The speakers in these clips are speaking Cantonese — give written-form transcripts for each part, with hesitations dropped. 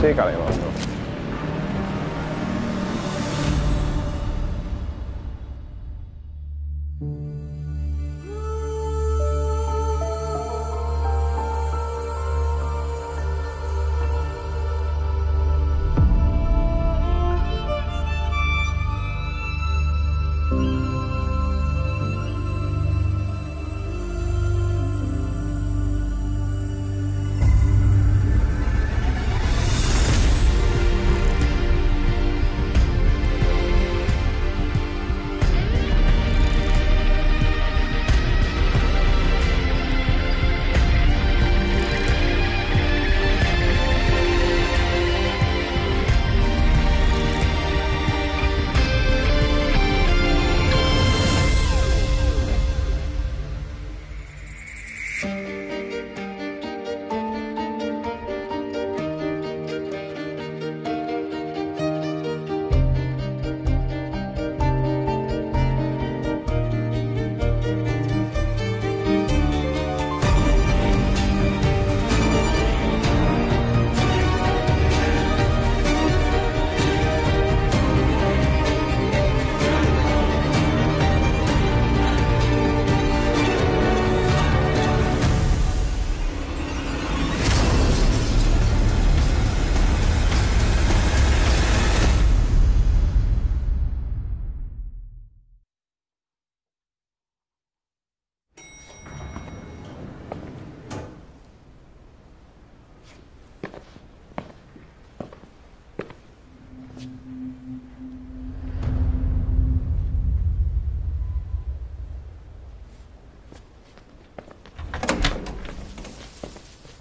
車隔離揾到。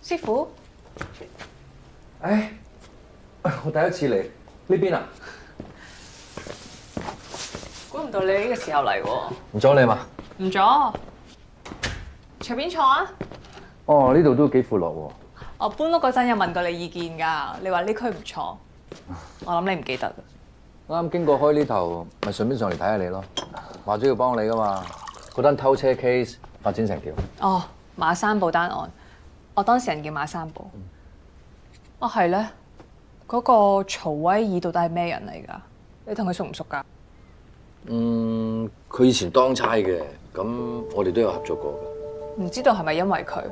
師傅，唉，我第一次嚟呢邊啊，估唔到你呢個時候嚟喎。唔阻你嘛？唔阻，隨便坐啊。哦，呢度都幾闊落喎。我搬屋嗰陣有問過你意見㗎，你話呢區唔錯，我諗你唔記得。啱經過開呢頭，咪順便上嚟睇下你咯。話咗要幫你㗎嘛，嗰單偷車 case 發展成點？哦，馬山堡單案。我當事人叫馬山堡。哦，係咧，嗰個曹威爾到底係咩人嚟㗎？你同佢熟唔熟㗎？佢以前當差嘅，咁我哋都有合作過㗎。唔知道係咪因為佢，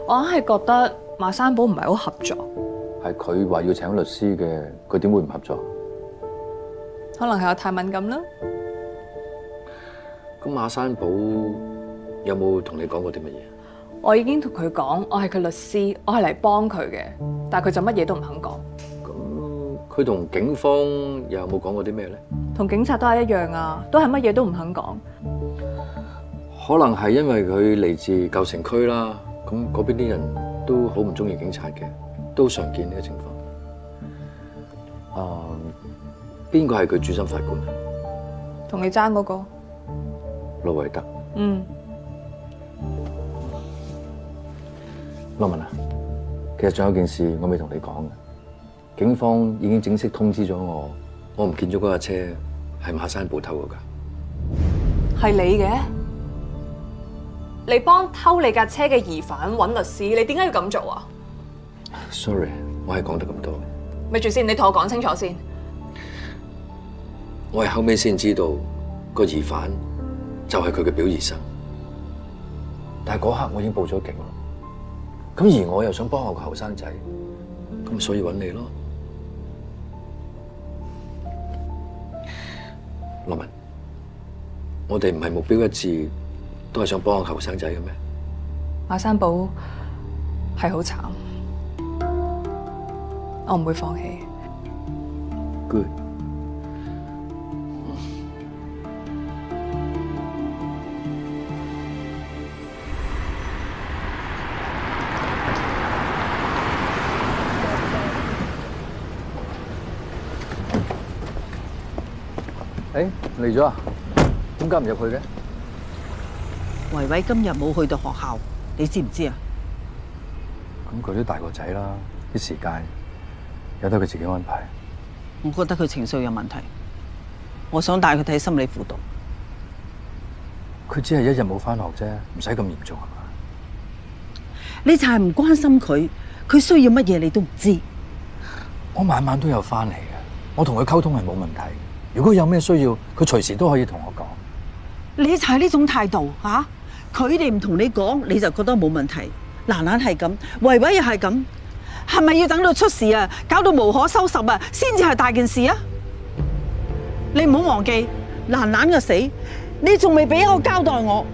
我硬係覺得馬山堡唔係好合作。係佢話要請律師嘅，佢點會唔合作？可能係我太敏感啦。咁馬山堡有冇同你講過啲乜嘢？我已經同佢講，我係佢律師，我係嚟幫佢嘅，但係佢就乜嘢都唔肯講。咁佢同警方又有冇講過啲咩咧？同警察都係一樣啊，都係乜嘢都唔肯講。可能係因為佢嚟自舊城區啦，咁嗰邊啲人都好唔中意警察嘅，都常見呢個情況。邊個係佢主審法官啊？同你爭嗰個？盧維德。羅文啊，其實仲有件事我未同你講嘅，警方已經正式通知咗我唔見咗嗰架車係馬山堡偷㗎。係你嘅？你幫偷你架車嘅疑犯揾律師，你點解要咁做啊 ？Sorry， 我係講得咁多。咪住先，你同我講清楚先。我係後尾先知道個疑犯就係佢嘅表姨甥，但係嗰刻我已經報咗警啦。咁而我又想幫我個後生仔，咁所以揾你咯。羅文，我哋唔係目標一致，都係想幫我個後生仔嘅咩？馬山堡係好慘，我唔會放棄。Good。誒，嚟咗啊？點解唔入去嘅？維維今日冇去到學校，你知唔知啊？咁佢都大個仔啦，啲時間由得佢自己安排。我覺得佢情緒有問題，我想帶佢睇心理輔導。佢只係一日冇返學啫，唔使咁嚴重係嘛？你就係唔關心佢，佢需要乜嘢你都唔知。我晚晚都有翻嚟嘅，我同佢溝通係冇問題。如果有咩需要，佢隨時都可以同我講。你就係呢種態度嚇，佢哋唔同你講，你就覺得冇問題。蘭蘭係咁，維維又係咁，係咪要等到出事啊，搞到無可收拾啊，先至係大件事啊？你唔好忘記蘭蘭嘅死，你仲未俾一個交代我。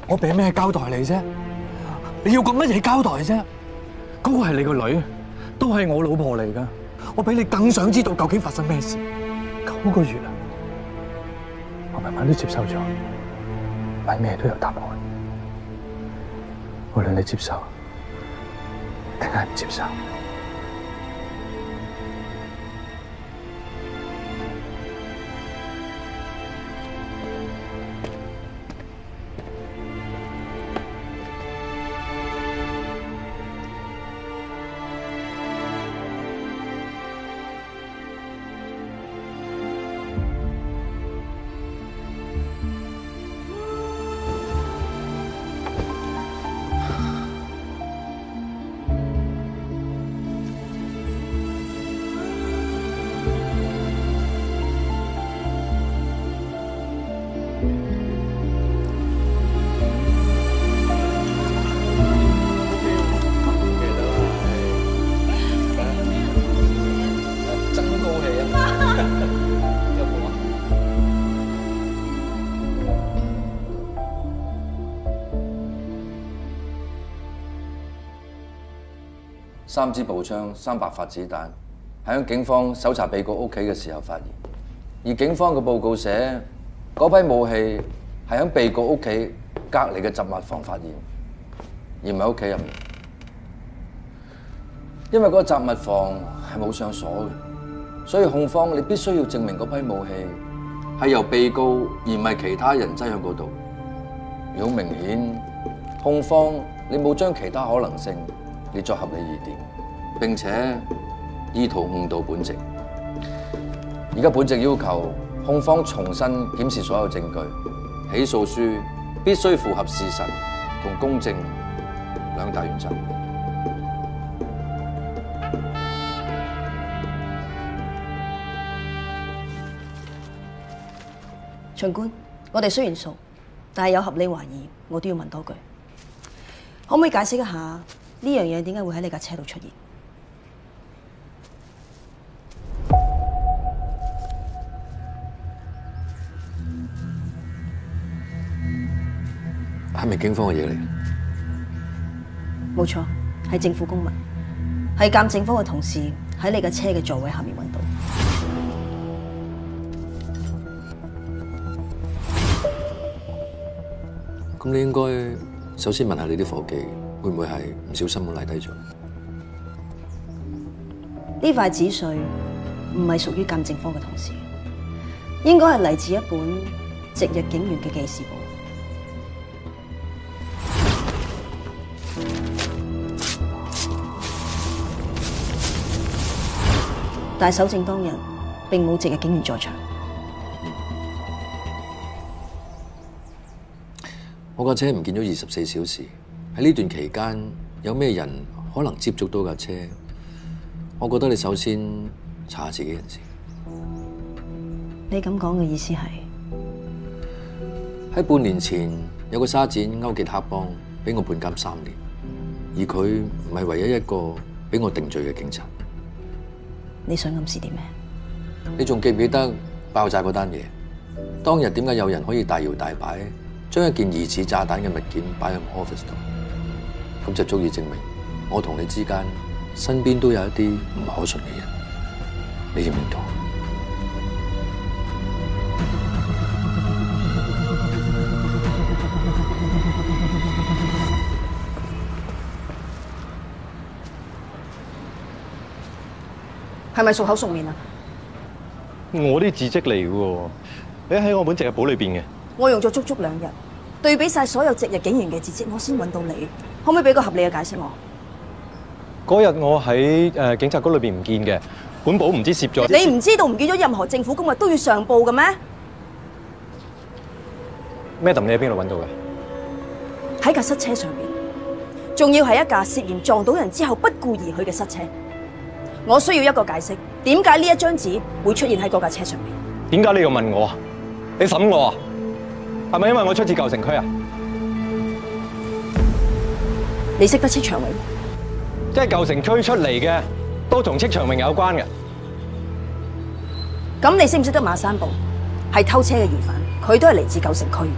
我俾咩交代你啫？你要個乜嘢交代啫？嗰個係你個女，都係我老婆嚟噶。我比你更想知道究竟發生咩事。9個月啦，我慢慢都接受咗，唔係咩都有答案。無論你接受定係唔接受。3支步槍、300發子彈，喺警方搜查被告屋企嘅時候發現。而警方嘅報告寫，嗰批武器係喺被告屋企隔離嘅雜物房發現，而唔係屋企入面。因為嗰個雜物房係冇上鎖嘅，所以控方你必須要證明嗰批武器係由被告而唔係其他人擠喺嗰度。如果明顯，控方你冇將其他可能性列作合理疑點，並且意圖誤導本席。而家本席要求控方重新檢視所有證據，起訴書必須符合事實同公正兩大原則。長官，我哋雖然熟，但係有合理懷疑，我都要問多句，可唔可以解釋一下呢樣嘢點解會喺你架車度出現？係咪警方嘅嘢嚟？冇錯，係政府公文，係鑑證科嘅同事喺你架車嘅座位下面揾到。咁你應該首先問下你啲伙計，會唔會係唔小心咁賴低咗？呢塊紙碎唔係屬於鑑證科嘅同事，應該係嚟自一本值日警員嘅記事簿。但係搜證當日並冇值日警員在場。我架車唔見咗24小時，喺呢段期間有咩人可能接觸到架車？我覺得你首先查下自己人先。你咁講嘅意思係？喺半年前有個沙展勾結黑幫，俾我判監3年，而佢唔係唯一一個俾我定罪嘅警察。你想暗示啲咩？你仲記唔記得爆炸嗰單嘢？當日點解有人可以大搖大擺將一件疑似炸彈嘅物件擺入 office 度？咁就足以證明我同你之間身邊都有一啲唔可信嘅人。你認唔認同？係咪熟口熟面啊？我啲字跡嚟嘅喎，你喺我本值日簿裏邊嘅。我用咗足足2日，對比晒所有值日警員嘅字跡，我先揾到你。可唔可以俾個合理嘅解釋我？嗰日我喺警察局裏邊唔見嘅，本簿唔知攝咗。你唔知道唔見咗任何政府公物都要上報嘅咩？Madam，你喺邊度揾到嘅？喺架塞車上面，仲要係一架涉嫌撞到人之後不顧而去嘅失車。我需要一個解釋，點解呢一張紙會出現喺嗰架車上面？點解你要問我啊？你審我啊？係咪因為我出自舊城區啊？你識得戚長榮？即係舊城區出嚟嘅，都同戚長榮有關嘅。咁你識唔識得馬山堡？係偷車嘅疑犯，佢都係嚟自舊城區。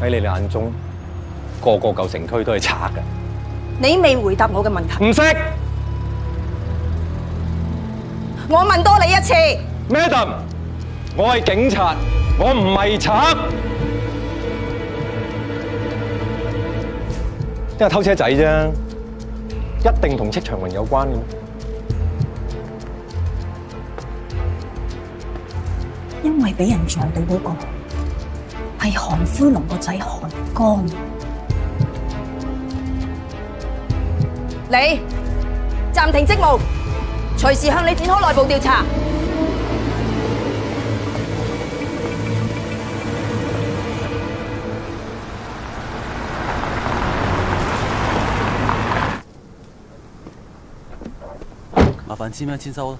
喺你哋眼中，個個舊城區都係賊嘅。你未回答我嘅問題。唔識。我問多你一次 ，Madam， 我係警察，我唔係賊。因為偷車仔啫，一定同戚長榮有關嘅咩？因為俾人撞到嗰個係韓灰龍個仔韓江。你暫停職務，隨時向你展開內部調查。麻煩簽名簽收啦。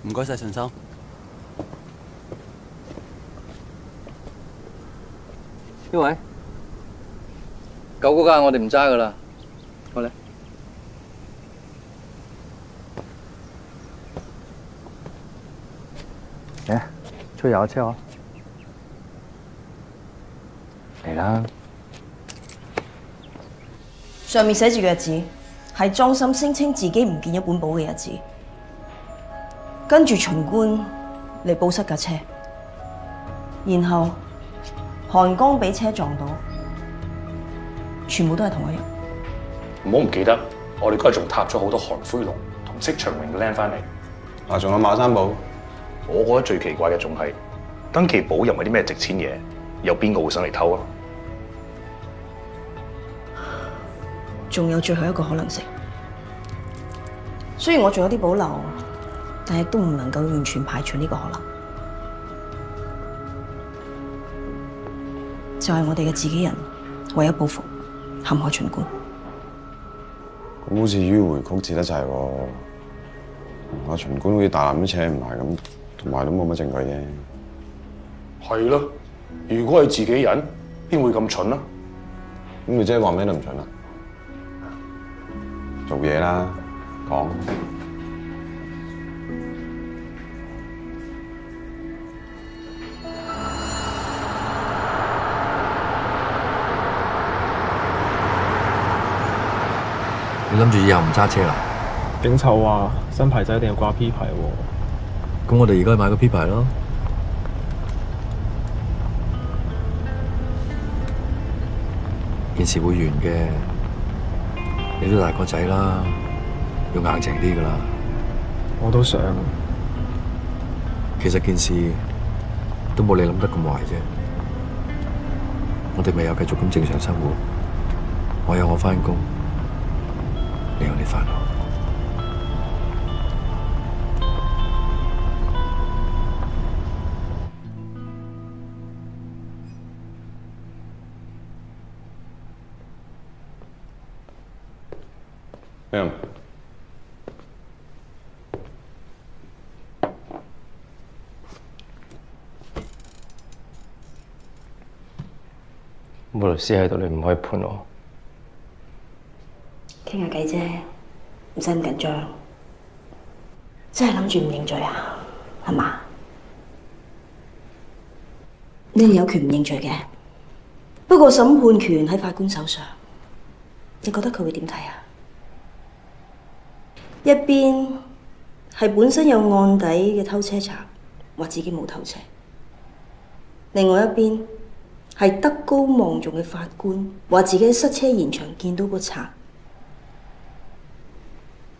唔該晒，順生。呢位，舊嗰架我哋唔揸噶啦，過嚟。嚟，出去遊下車我。嚟啦！上面寫住嘅日子係莊心聲稱自己唔見咗本簿嘅日子，跟住巡官嚟報失架車，然後韓江俾車撞到，全部都係同一日。唔好唔記得，我哋嗰日仲踏咗好多韓灰龍同戚長榮嘅靚翻嚟。仲有馬山堡。我覺得最奇怪嘅仲係登記簿又唔係啲咩值錢嘢，有邊個會上嚟偷啊？仲有最後一個可能性，雖然我仲有啲保留，但係都唔能夠完全排除呢個可能，就係我哋嘅自己人為咗報復陷害巡官。咁好似迂迴曲折得滯喎，阿巡官好似大纜都扯唔埋咁，同埋都冇乜證據啫。係咯，如果係自己人，邊會咁蠢啊？咁你即係話咩都唔蠢啦？做嘢啦，講。你諗住以後唔揸車啦？警察話新牌仔一定要掛 P 牌喎。咁我哋而家去買個 P 牌咯。件事會完嘅。你都大個仔啦，要硬淨啲噶啦。我都想。其實件事都冇你諗得咁壞啫。我哋咪有繼續咁正常生活。我有我返工，你有你返學。咩？冇律師喺度，你唔可以判我。傾下偈啫，唔使咁緊張。真係諗住唔認罪啊？係嘛？你哋有權唔認罪嘅，不過審判權喺法官手上。你覺得佢會點睇啊？一邊係本身有案底嘅偷車賊，話自己冇偷車；另外一邊係德高望重嘅法官，話自己喺塞車現場見到個賊。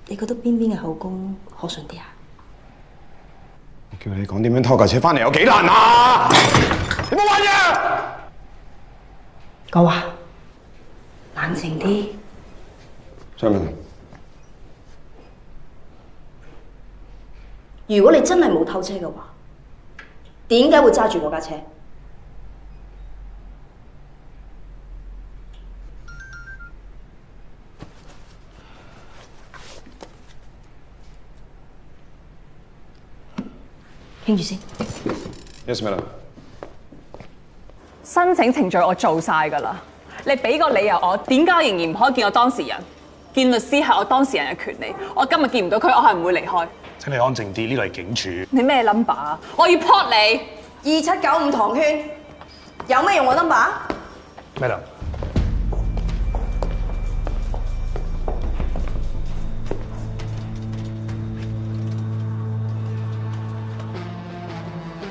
你覺得邊嘅口供可信啲啊？我叫你講點樣偷架車翻嚟有幾難啊？你冇玩嘢！我話冷靜啲。張明，如果你真係冇偷車嘅話，點解會揸住嗰架車？傾住先。 Yes, madam。申請程序我做晒㗎啦，你俾個理由我，點解我仍然唔可以見我當事人？見律師係我當事人嘅權利，我今日見唔到佢，我係唔會離開。請你安靜啲，呢度係警署。你咩 number 啊？我要 pot 你。2795唐圈，有咩用我 number？ Madam，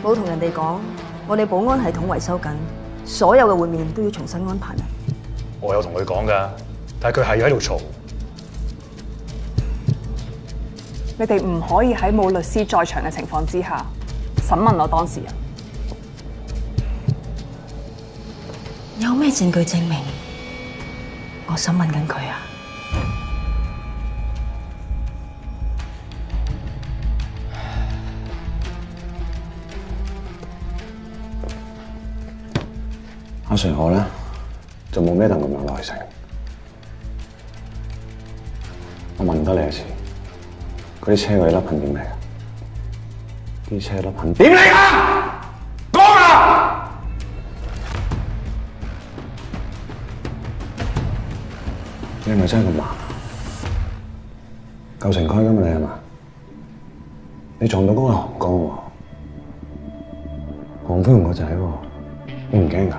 冇同人哋講，我哋保安系統維修緊，所有嘅會面都要重新安排。我有同佢講㗎，但係佢係喺度嘈。你哋唔可以喺冇律師在場嘅情況之下審問我當事人。有咩證據證明我審問緊佢啊？阿 Sir 我咧就冇咩咁有耐性，我問得你一次，嗰啲車嗰啲粒痕點嚟㗎？啲車粒痕點嚟㗎？講啊！你係咪真係咁盲？舊城區㗎嘛你係嘛？你撞到嗰個韓江喎，韓飛鴻個仔喎，你唔驚㗎？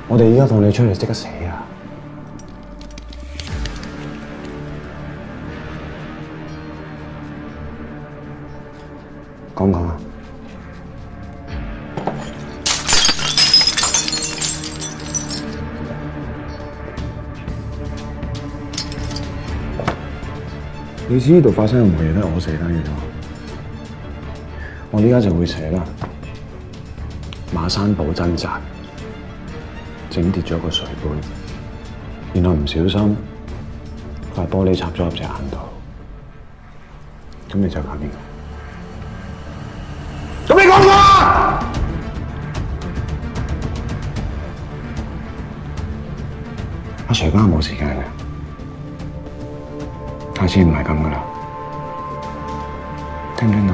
我哋而家放你出嚟，即刻死啊！講唔講啊？你知呢度發生任何嘢都係我寫單嘅啫。我依家就會寫啦。馬山堡掙扎，整跌咗個水杯，然後唔小心塊玻璃插咗入隻眼度，咁你就搞掂。咁你講唔講啊？阿 Sir 啱冇時間嘅。下次唔係咁噶啦，聽唔聽到？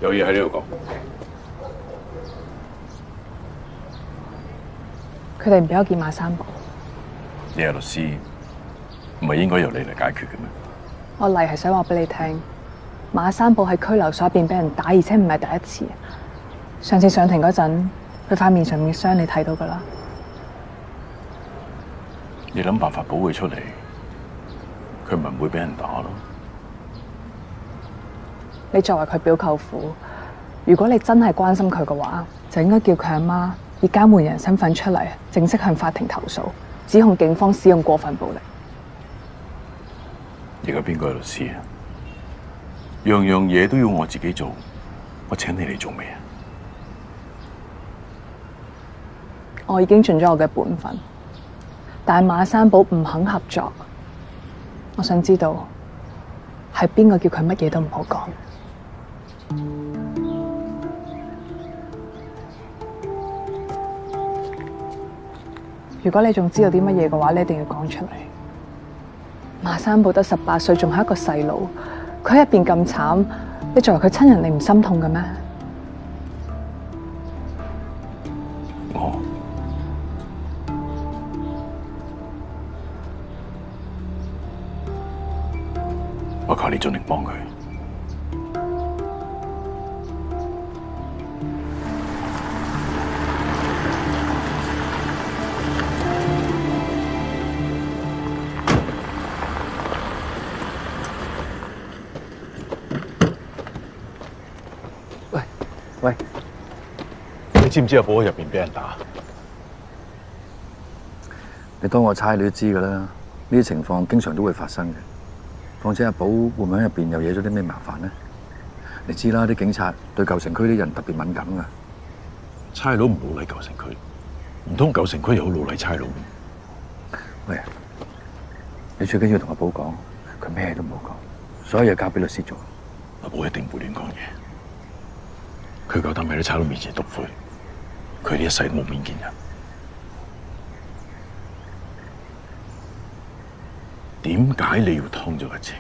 有嘢喺呢度講。佢哋唔俾我見馬山堡。你係律師，唔係應該由你嚟解決嘅咩？我嚟係想話俾你聽，馬山堡喺拘留所入邊俾人打，而且唔係第一次。上次上庭嗰陣，佢塊面上面嘅傷你睇到㗎啦。你諗辦法保佢出嚟，佢咪唔會俾人打咯？你作為佢表舅父，如果你真係關心佢嘅話，就應該叫佢阿媽以監護人身份出嚟，正式向法庭投訴，指控警方使用過分暴力。而家邊個係律師啊？樣樣嘢都要我自己做，我請你嚟做咩啊？我已經盡咗我嘅本分，但係馬山堡唔肯合作。我想知道係邊個叫佢乜嘢都唔好講。如果你仲知道啲乜嘢嘅話，你一定要講出嚟。馬山堡得18歲，仲係一個細路，佢喺入邊咁慘，你作為佢親人，你唔心痛嘅咩？我求你盡力幫佢。喂，知唔知阿寶喺入邊俾人打？你當我猜你都知㗎啦，呢啲情況經常都會發生嘅。況且阿寶會唔會喺入邊又惹咗啲咩麻煩呢？你知啦，啲警察對舊城區啲人特別敏感㗎。差佬唔老禮舊城區，唔通舊城區又好老禮差佬？喂，你最緊要同阿寶講，佢咩都冇講，所有嘢交俾律師做。阿寶一定唔會亂講嘢。佢夠膽喺啲差佬面前篤灰，佢呢一世都冇面見人。點解你要劏咗架車？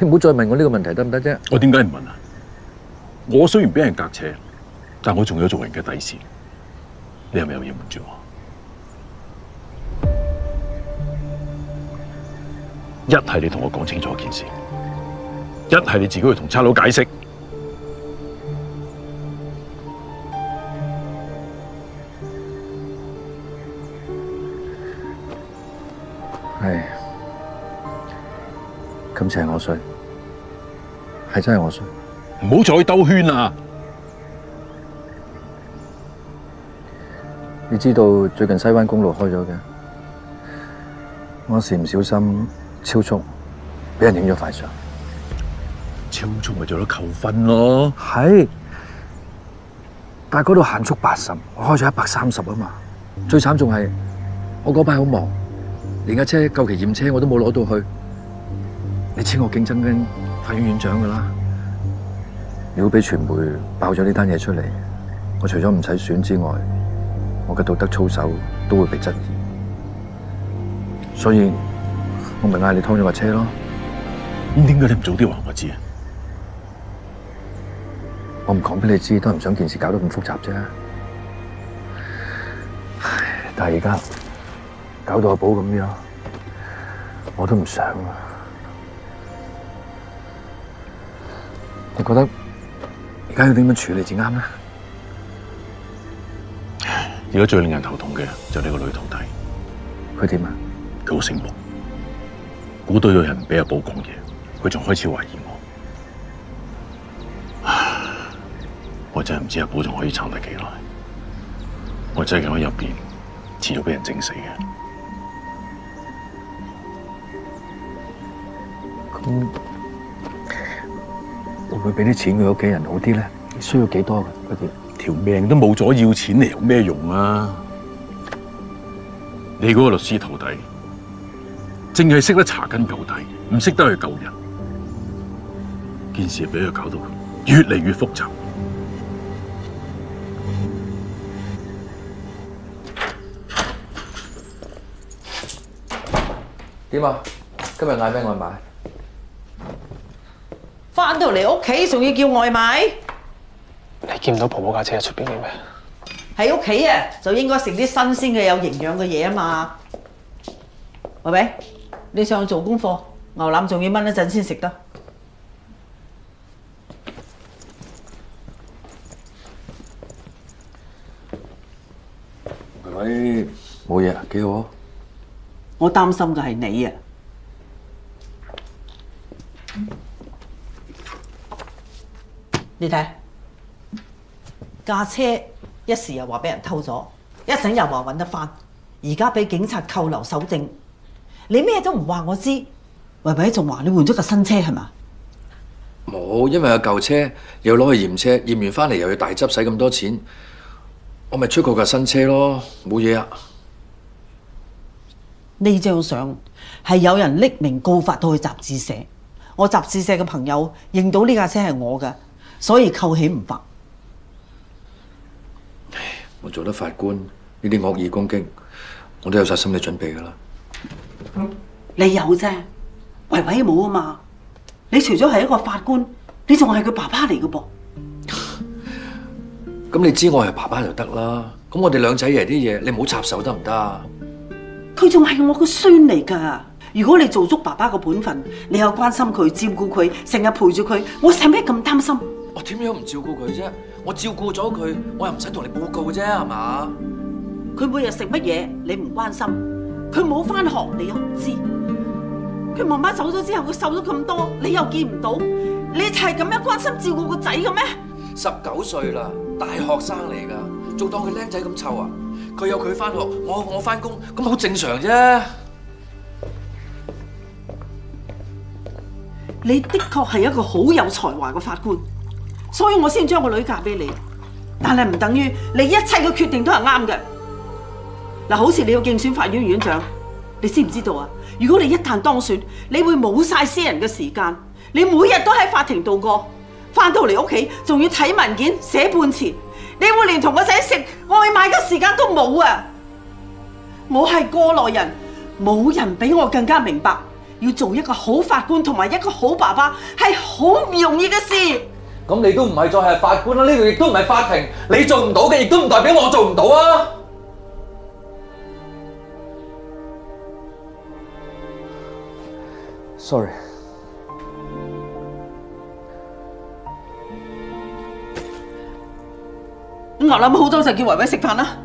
你唔好再問我呢個問題得唔得啫？我點解唔問啊？我雖然俾人隔車，但我仲有做人嘅底線。你係咪有嘢瞞住我？一係你同我講清楚件事，一係你自己去同差佬解釋。係，今次係我衰，係真係我衰。唔好再兜圈啦！你知道最近西灣公路開咗嘅，我時唔小心超速，俾人影咗塊相。超速咪做得扣分咯？係，但係嗰度限速80，我開咗130啊嘛。最慘仲係我嗰排好忙。連架車夠期驗車我都冇攞到去，你知我競爭緊法院院長㗎啦。如果俾傳媒爆咗呢單嘢出嚟，我除咗唔使選之外，我嘅道德操守都會被質疑。所以我咪嗌你劏咗架車咯。咁點解你唔早啲話我知啊？我唔講俾你知，都係唔想件事搞得咁複雜啫。唉，但係而家搞到阿寶咁樣，我都唔想啊！你覺得而家要點樣處理至啱咧？而家最令人頭痛嘅就係呢個女徒弟。佢點啊？佢好醒目，估到有人唔俾阿寶講嘢，佢仲開始懷疑我。我真係唔知阿寶仲可以撐得幾耐。我真係喺入邊，遲早俾人整死嘅。咁會唔會俾啲錢佢屋企人好啲咧？需要幾多㗎？嗰啲條命都冇咗，要錢嚟有咩用啊？你嗰個律師徒弟，淨係識得查根究底，唔識得去救人。件事俾佢搞到越嚟越複雜。點啊？今日嗌咩外賣？翻到嚟屋企仲要叫外賣？你見唔到婆婆架車喺出邊嘅咩？喺屋企啊，就應該食啲新鮮嘅有營養嘅嘢啊嘛。喂喂，你上去做功課，牛腩仲要燜一陣先食得。喂，冇嘢，幾好啊！我擔心嘅係你啊！你睇架車一時又話俾人偷咗，一陣又話揾得翻，而家俾警察扣留搜證，你咩都唔話我知，維維仲話你換咗架新車係嘛？冇，因為有舊車又攞去驗車，驗完翻嚟又要大執使咁多錢，我咪出過架新車咯，冇嘢啊！呢張相係有人匿名告發到去雜誌社，我雜誌社嘅朋友認到呢架車係我嘅，所以扣起唔罰。我做得法官，呢啲惡意攻擊，我都有晒心理準備㗎啦。你有啫，維維冇啊嘛。你除咗係一個法官，你仲係佢爸爸嚟嘅噃。咁你知我係爸爸就得啦。咁我哋兩仔爺啲嘢，你唔好插手得唔得啊？佢仲係我個孫嚟㗎。如果你做足爸爸個本分，你又關心佢、照顧佢，成日陪住佢，我使咩咁擔心？我點樣唔照顧佢啫？我照顧咗佢，我又唔使同你報告啫，係嘛？佢每日食乜嘢，你唔關心；佢冇返學，你又唔知；佢媽媽走咗之後，佢瘦咗咁多，你又見唔到。你就係咁樣關心照顧個仔嘅咩？ 19歲啦，大學生嚟㗎，仲當佢僆仔咁湊啊？佢有佢返學，我返工，咁好正常啫。你的確係一個好有才華嘅法官，所以我先將個女嫁俾你。但係唔等於你一切嘅決定都係啱嘅。嗱，好似你要競選法院院長，你知唔知道啊？如果你一旦當選，你會冇晒私人嘅時間，你每日都喺法庭度過，返到嚟屋企仲要睇文件、寫判詞，你會連同個仔食外賣嘅時間都冇啊！我係過來人，冇人比我更加明白，要做一個好法官同埋一個好爸爸係好唔容易嘅事。咁你都唔係再係法官啦，呢度亦都唔係法庭，你做唔到嘅，亦都唔代表我做唔到啊！Sorry。我諗好咗就叫維維食飯啦。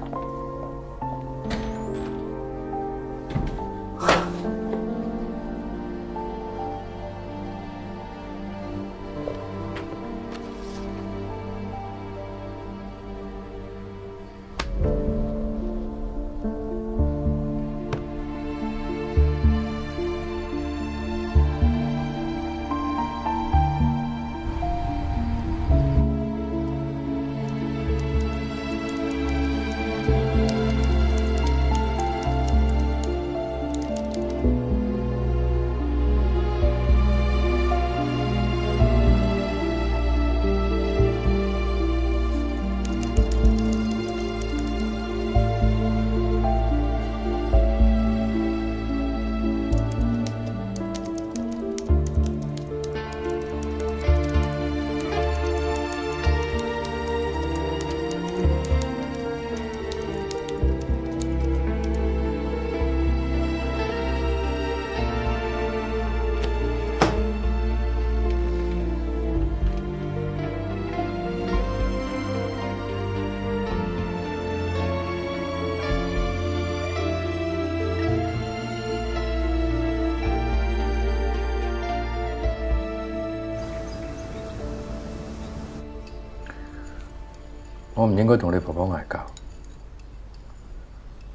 我唔應該同你婆婆嗌交，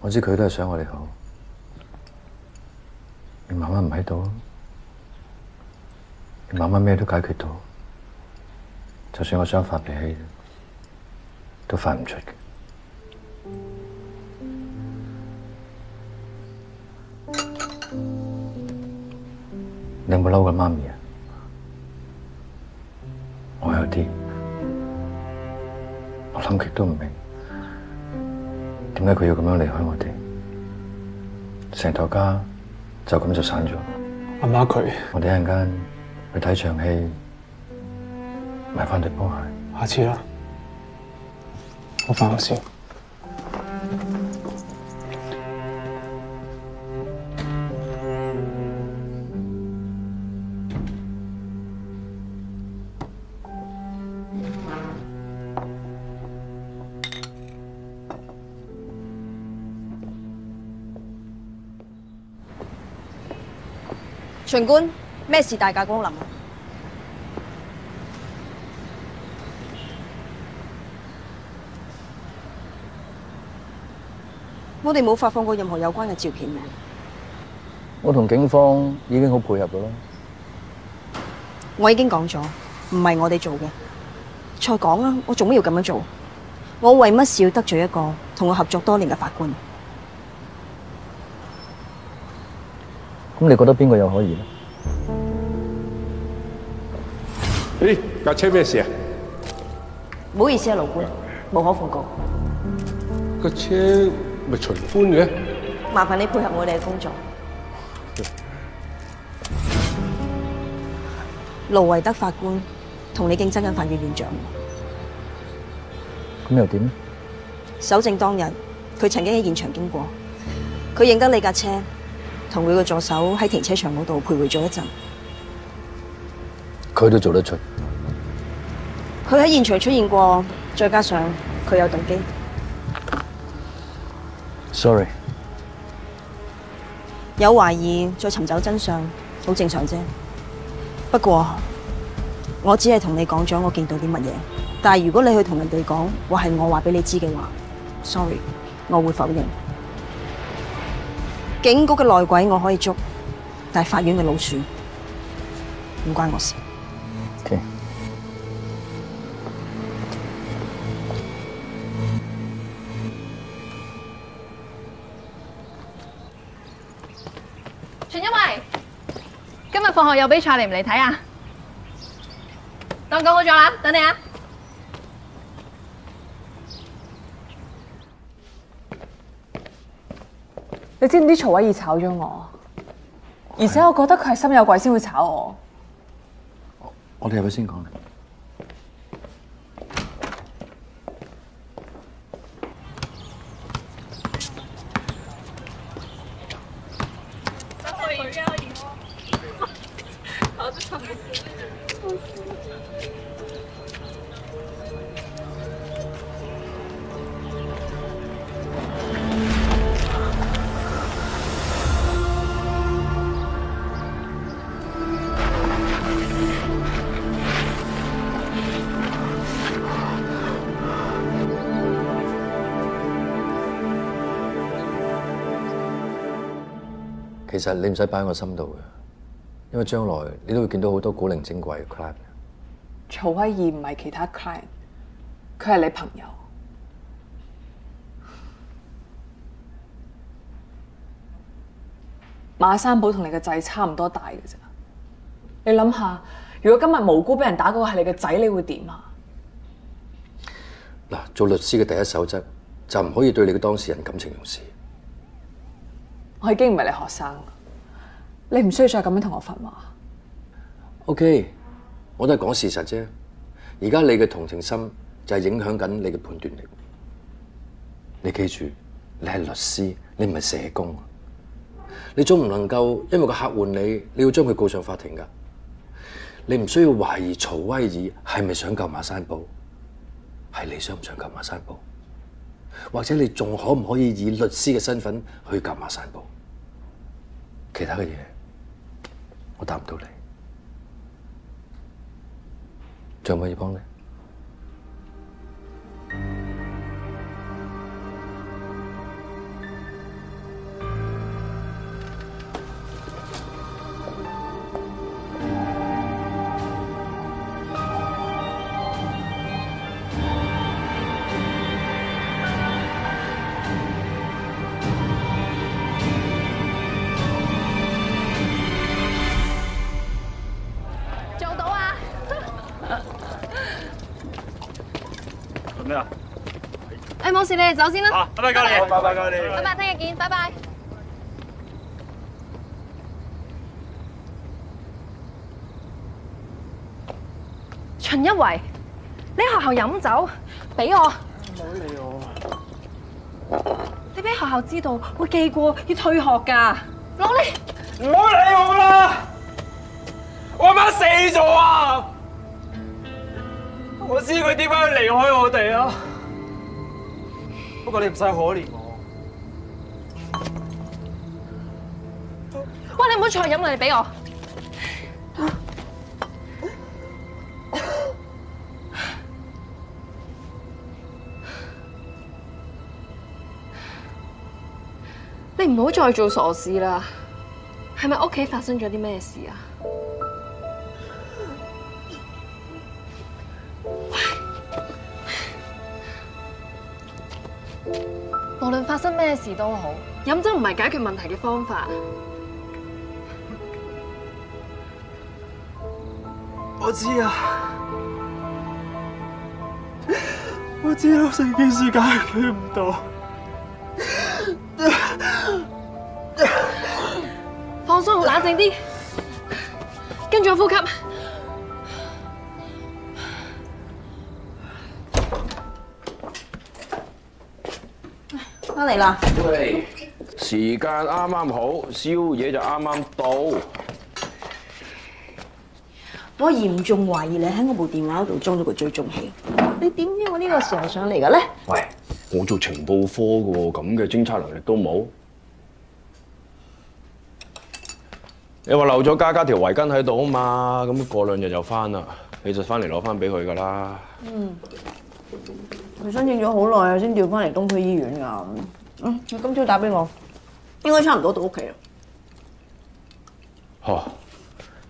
我知佢都係想我哋好。你媽媽唔喺度，你媽媽咩都解決到，就算我想發脾氣，都發唔出嘅。你有冇嬲過媽咪啊？我有啲。我諗極都唔明，點解佢要咁樣離開我哋？成頭家就咁就散咗。阿媽佢，我哋一陣間去睇場戲，買翻對波鞋。下次啦，我返學先。巡官，咩事大駕光臨啊？我哋冇發放過任何有關嘅照片嘅。我同警方已經好配合㗎啦。我已經講咗，唔係我哋做嘅。再講啦，我做乜要咁樣做？我為乜事要得罪一個同我合作多年嘅法官？咁你覺得邊個有可疑咧？誒，架車咩事啊？唔好意思啊，勞官，無可奉告。個車咪巡官嘅？麻煩你配合我哋嘅工作。盧維德法官同你競爭緊法院院長。咁又點咧？搜證當日，佢曾經喺現場經過，佢認得你架車。同佢個助手喺停車場嗰度徘徊咗一陣，佢都做得出。佢喺現場出現過，再加上佢有動機。Sorry， 有懷疑再尋找真相，好正常啫。不過我只係同你講咗我見到啲乜嘢，但係如果你去同人哋講話係我話俾你知嘅話 ，sorry， 我會否認。警局嘅內鬼我可以捉，但係法院嘅老鼠唔關我事。Okay. 全一位，今日放學有比賽，嚟唔嚟睇啊？當講好咗啦，等你啊！你知唔知曹威爾炒咗我？而且我覺得佢係心有鬼先會炒我。我哋入去先講。其實你唔使擺喺我心度嘅，因為將來你都會見到好多古靈精怪嘅 client。曹威爾唔係其他 client， 佢係你朋友。馬山寶同你個仔差唔多大嘅啫。你諗下，如果今日無辜俾人打嗰個係你個仔，你會點啊？嗱，做律師嘅第一守則就唔可以對你嘅當事人感情用事。我已經唔係你學生，你唔需要再咁樣同我訓話。OK， 我都係講事實啫。而家你嘅同情心就係影響緊你嘅判斷力。你記住，你係律師，你唔係社工。你總唔能夠因為個客換你，你要將佢告上法庭㗎。你唔需要懷疑曹威爾係咪想救馬山寶，係你想唔想救馬山寶？或者你仲可唔可以以律師嘅身份去救馬山寶？其他嘅嘢，我答唔到你。仲有冇嘢幫你？咩啊？誒冇事，你哋走先啦。拜拜，教練。拜拜，教練。拜拜，聽日見，拜拜。秦一維，你喺學校飲酒，俾我。唔好理我。你俾學校知道會記過，要退學㗎。攞你。唔好理我啦！我阿媽死咗啊！我知佢點解要離開我哋啊！不過你唔使可憐我。喂，你唔好再飲啦，你俾我。你唔好再做傻事啦！係咪屋企發生咗啲咩事啊？無論發生咩事都好，飲酒唔係解決問題嘅方法。我知啊，我知道成件事解決唔到。放鬆，冷靜啲，跟住我呼吸。翻嚟啦！喂，時間啱啱好，宵夜就啱啱到。我嚴重懷疑你喺我部電話度裝咗個追蹤器。你點知我呢個時候上嚟嘅咧？喂，我做情報科嘅喎，咁嘅偵察能力都冇。你話漏咗家條圍巾喺度啊嘛，咁過2日就翻啦。你就翻嚟攞翻俾佢噶啦。佢申請咗好耐啊，先調翻嚟東區醫院㗎。佢今朝打俾我，應該差唔多到屋企啦。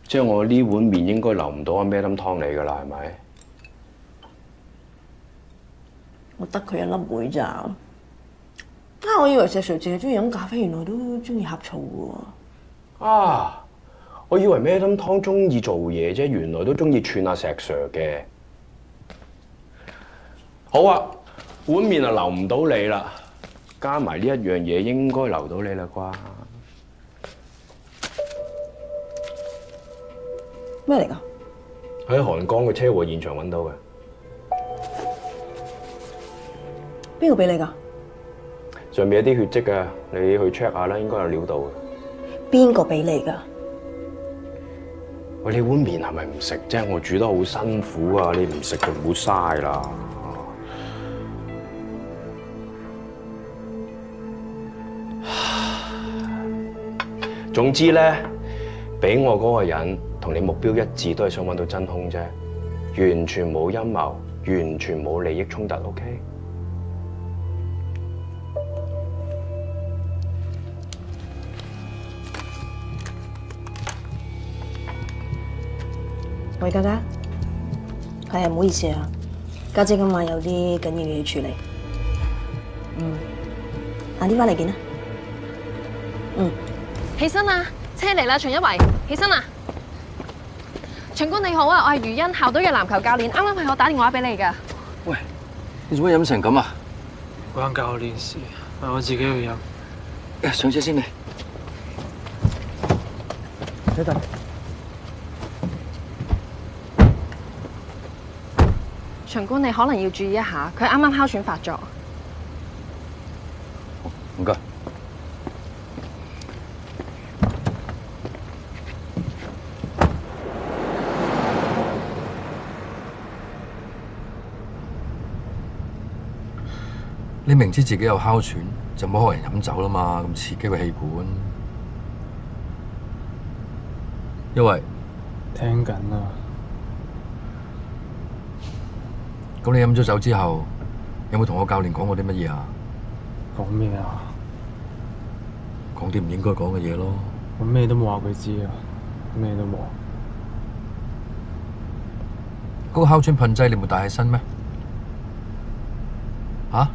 即係我呢碗麵應該留唔到阿 Madam 湯你噶啦，係咪？我得佢一粒妹咋？我以為石 Sir 淨係中意飲咖啡，原來都中意呷醋嘅喎。我以為 Madam 湯中意做嘢啫，原來都中意串阿石 Sir 嘅。好啊，碗麵啊留唔到你啦，加埋呢一樣嘢應該留到你啦啩？咩嚟㗎？喺韓江嘅車禍現場揾到嘅。邊個俾你㗎？上面有啲血跡㗎，你去 check 下啦，應該有料到嘅。邊個俾你㗎？喂，你碗麵係咪唔食啫？我煮得好辛苦啊，你唔食就唔好嘥啦。總之咧，俾我嗰個人同你目標一致，都係想揾到真兇啫，完全冇陰謀，完全冇利益衝突 ，OK？喂，家姐，係啊，唔好意思啊，家姐今晚有啲緊要嘢要處理。晏啲翻嚟見啦。起身啦，車嚟啦，秦一維，起身啦。秦官你好啊，我係余欣，校隊嘅籃球教練，啱啱係我打電話俾你㗎。喂，你做乜飲成咁啊？關教練事，係我自己去飲。上車先你。睇睇。秦官你可能要注意一下，佢啱啱哮喘發作。唔該。你明知自己有哮喘，就唔好學人飲酒啦嘛，咁刺激個氣管。因為聽緊啊。咁你飲咗酒之後，有冇同我教練講過啲乜嘢啊？講咩啊？講啲唔應該講嘅嘢咯。我咩都冇話佢知啊，咩都冇。嗰個哮喘噴劑你冇帶喺身咩？嚇？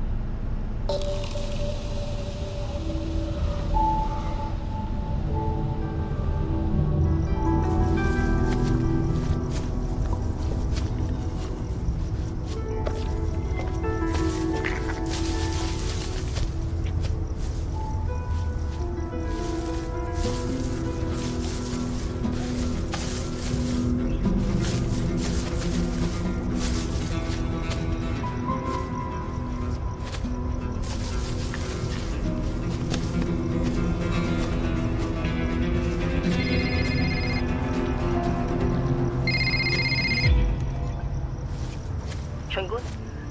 巡官，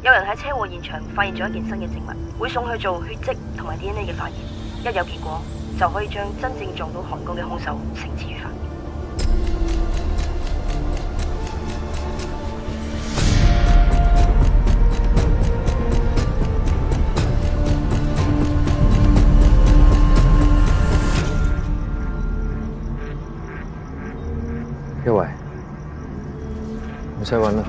有人喺車禍現場發現咗一件新嘅證物，會送去做血跡同埋 DNA 嘅化驗。一有結果，就可以將真正撞到韓江嘅兇手繩之於法。一維，唔使揾啦。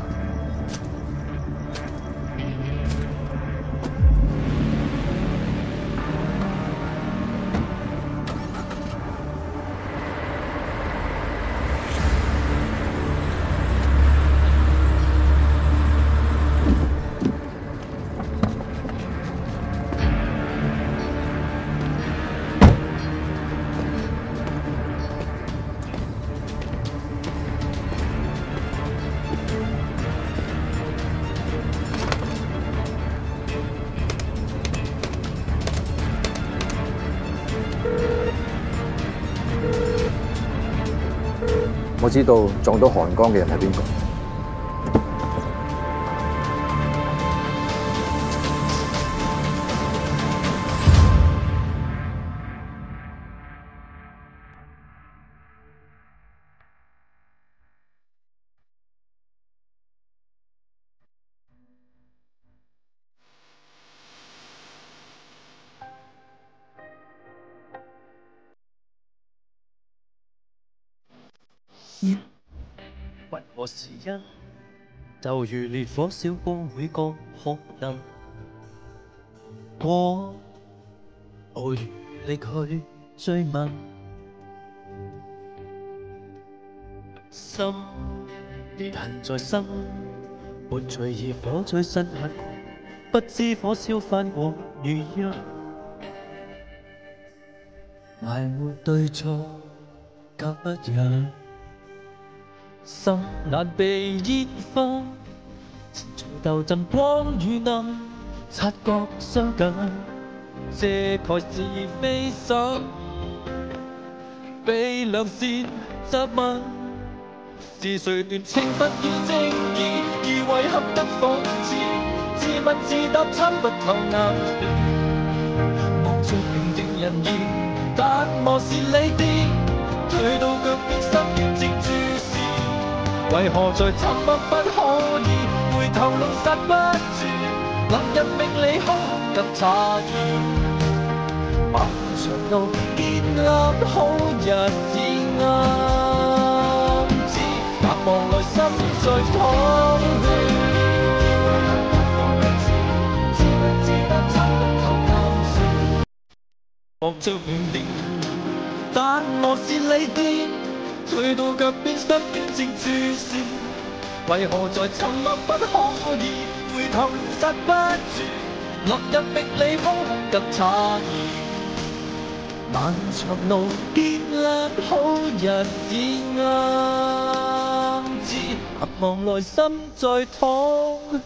我知道撞到韓江嘅人係邊個。何時因？就如烈火燒光每個學人。我無力去追問，心裂痕在心，沒隨意火追身痕，不知火燒翻過如一。埋沒對錯，隔不入，心難被煙花，從鬥陣光與暗，察覺相近，遮蓋是非心，被良善責問，是誰斷情不於正義，而遺憾得諷刺，自問自答參不透眼，望着平靜人意。但莫是你啲，退到腳邊心軟正注視，為何在沉默不可以，回頭弄剎不住，能人命理空及詫異，漫長路見啱好日子啱知，白望內心在淌血。望着明年，但我是你啲，退到腳邊心軟正注視，為何在沉默不可以，回頭剎不住，落入命理空及詫異，漫長路見啱好日子啱知，合望內心在淌血。